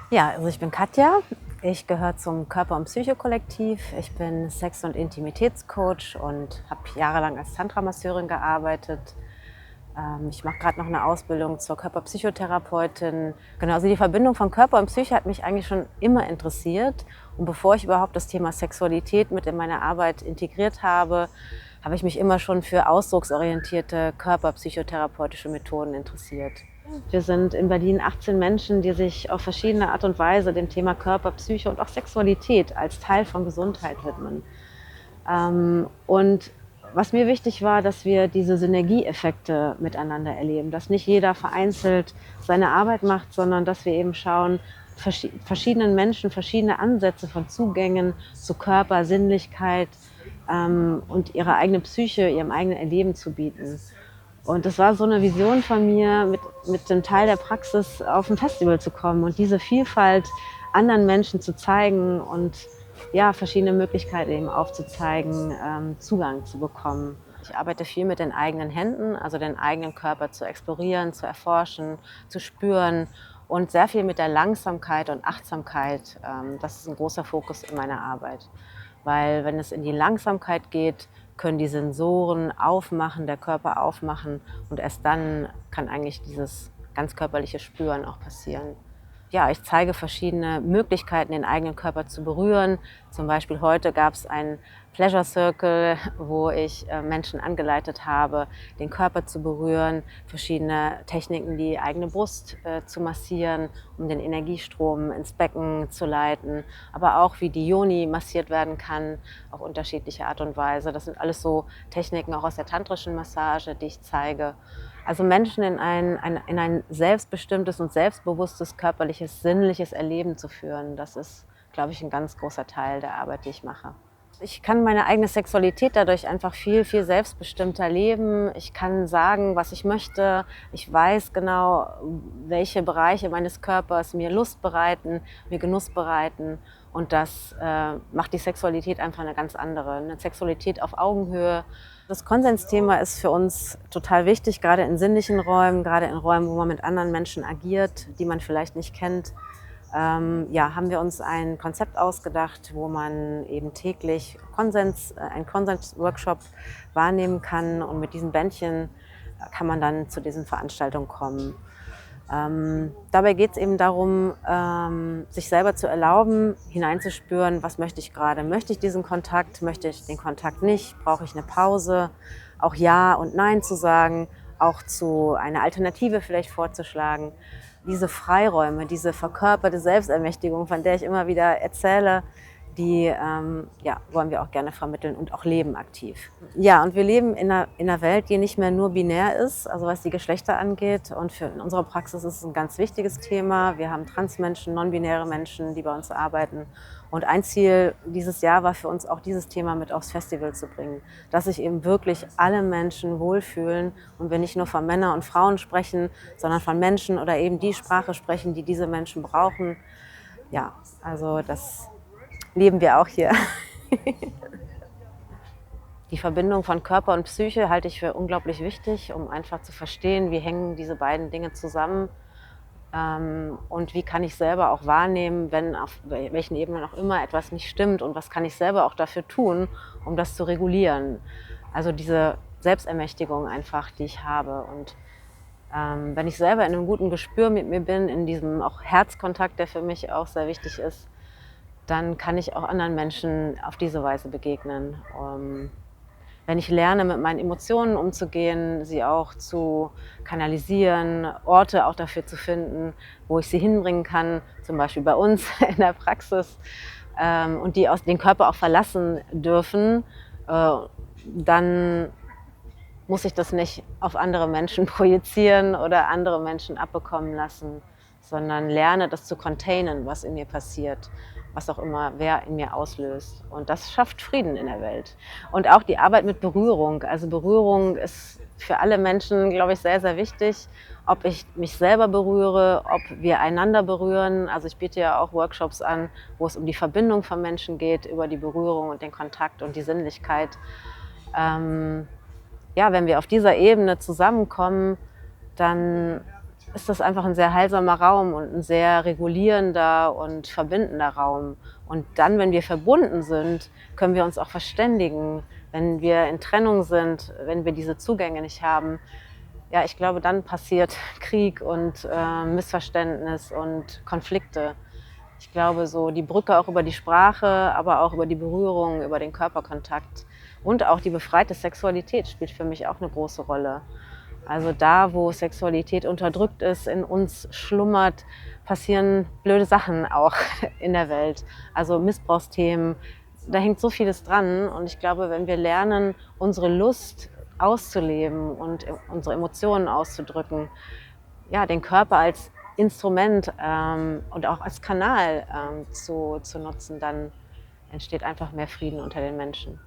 Ja, also ich bin Katja. Ich gehöre zum Körper- und Psycho-Kollektiv. Ich bin Sex- und Intimitätscoach und habe jahrelang als Tantra-Masseurin gearbeitet. Ich mache gerade noch eine Ausbildung zur Körperpsychotherapeutin. Genau, also die Verbindung von Körper und Psyche hat mich eigentlich schon immer interessiert. Und bevor ich überhaupt das Thema Sexualität mit in meine Arbeit integriert habe, habe ich mich immer schon für ausdrucksorientierte körperpsychotherapeutische Methoden interessiert. Wir sind in Berlin 18 Menschen, die sich auf verschiedene Art und Weise dem Thema Körper, Psyche und auch Sexualität als Teil von Gesundheit widmen. Und was mir wichtig war, dass wir diese Synergieeffekte miteinander erleben, dass nicht jeder vereinzelt seine Arbeit macht, sondern dass wir eben schauen, verschiedenen Menschen verschiedene Ansätze von Zugängen zu Körper, Sinnlichkeit und ihrer eigenen Psyche, ihrem eigenen Erleben zu bieten. Und das war so eine Vision von mir, mit dem Teil der Praxis auf ein Festival zu kommen und diese Vielfalt anderen Menschen zu zeigen und ja, verschiedene Möglichkeiten eben aufzuzeigen, Zugang zu bekommen. Ich arbeite viel mit den eigenen Händen, also den eigenen Körper zu explorieren, zu erforschen, zu spüren und sehr viel mit der Langsamkeit und Achtsamkeit. Das ist ein großer Fokus in meiner Arbeit. Weil wenn es in die Langsamkeit geht, können die Sensoren aufmachen, der Körper aufmachen und erst dann kann eigentlich dieses ganz körperliche Spüren auch passieren. Ja, ich zeige verschiedene Möglichkeiten, den eigenen Körper zu berühren. Zum Beispiel heute gab es einen Pleasure Circle, wo ich Menschen angeleitet habe, den Körper zu berühren, verschiedene Techniken, die eigene Brust zu massieren, um den Energiestrom ins Becken zu leiten, aber auch wie die Yoni massiert werden kann, auf unterschiedliche Art und Weise. Das sind alles so Techniken auch aus der tantrischen Massage, die ich zeige. Also Menschen in ein selbstbestimmtes und selbstbewusstes körperliches, sinnliches Erleben zu führen, das ist, glaube ich, ein ganz großer Teil der Arbeit, die ich mache. Ich kann meine eigene Sexualität dadurch einfach viel, viel selbstbestimmter leben. Ich kann sagen, was ich möchte. Ich weiß genau, welche Bereiche meines Körpers mir Lust bereiten, mir Genuss bereiten. Und das macht die Sexualität einfach eine ganz andere. Eine Sexualität auf Augenhöhe. Das Konsensthema ist für uns total wichtig, gerade in sinnlichen Räumen, gerade in Räumen, wo man mit anderen Menschen agiert, die man vielleicht nicht kennt. Ja, haben wir uns ein Konzept ausgedacht, wo man eben täglich einen Konsens-Workshop wahrnehmen kann und mit diesen Bändchen kann man dann zu diesen Veranstaltungen kommen. Dabei geht es eben darum, sich selber zu erlauben, hineinzuspüren, was möchte ich gerade. Möchte ich diesen Kontakt, möchte ich den Kontakt nicht, brauche ich eine Pause, auch Ja und Nein zu sagen, auch zu einer Alternative vielleicht vorzuschlagen. Diese Freiräume, diese verkörperte Selbstermächtigung, von der ich immer wieder erzähle, die ja, wollen wir auch gerne vermitteln und auch leben aktiv. Ja, und wir leben in einer Welt, die nicht mehr nur binär ist, also was die Geschlechter angeht. Und in unserer Praxis ist es ein ganz wichtiges Thema. Wir haben Transmenschen, non-binäre Menschen, die bei uns arbeiten. Und ein Ziel dieses Jahr war für uns auch, dieses Thema mit aufs Festival zu bringen, dass sich eben wirklich alle Menschen wohlfühlen und wir nicht nur von Männern und Frauen sprechen, sondern von Menschen oder eben die Sprache sprechen, die diese Menschen brauchen. Ja, also das leben wir auch hier. Die Verbindung von Körper und Psyche halte ich für unglaublich wichtig, um einfach zu verstehen, wie hängen diese beiden Dinge zusammen und wie kann ich selber auch wahrnehmen, wenn auf welchen Ebenen auch immer etwas nicht stimmt und was kann ich selber auch dafür tun, um das zu regulieren. Also diese Selbstermächtigung einfach, die ich habe. Und wenn ich selber in einem guten Gespür mit mir bin, in diesem auch Herzkontakt, der für mich auch sehr wichtig ist, dann kann ich auch anderen Menschen auf diese Weise begegnen. Wenn ich lerne, mit meinen Emotionen umzugehen, sie auch zu kanalisieren, Orte auch dafür zu finden, wo ich sie hinbringen kann, zum Beispiel bei uns in der Praxis, und die aus den Körper auch verlassen dürfen, dann muss ich das nicht auf andere Menschen projizieren oder andere Menschen abbekommen lassen, sondern lerne das zu containen, was in mir passiert, was auch immer wer in mir auslöst. Und das schafft Frieden in der Welt. Und auch die Arbeit mit Berührung. Also Berührung ist für alle Menschen, glaube ich, sehr, sehr wichtig. Ob ich mich selber berühre, ob wir einander berühren. Also ich biete ja auch Workshops an, wo es um die Verbindung von Menschen geht, über die Berührung und den Kontakt und die Sinnlichkeit. Ja, wenn wir auf dieser Ebene zusammenkommen, dann ist das einfach ein sehr heilsamer Raum und ein sehr regulierender und verbindender Raum. Und dann, wenn wir verbunden sind, können wir uns auch verständigen. Wenn wir in Trennung sind, wenn wir diese Zugänge nicht haben, ja, ich glaube, dann passiert Krieg und Missverständnis und Konflikte. Ich glaube, so die Brücke auch über die Sprache, aber auch über die Berührung, über den Körperkontakt und auch die befreite Sexualität spielt für mich auch eine große Rolle. Also da, wo Sexualität unterdrückt ist, in uns schlummert, passieren blöde Sachen auch in der Welt. Also Missbrauchsthemen, da hängt so vieles dran. Und ich glaube, wenn wir lernen, unsere Lust auszuleben und unsere Emotionen auszudrücken, ja, den Körper als Instrument und auch als Kanal zu nutzen, dann entsteht einfach mehr Frieden unter den Menschen.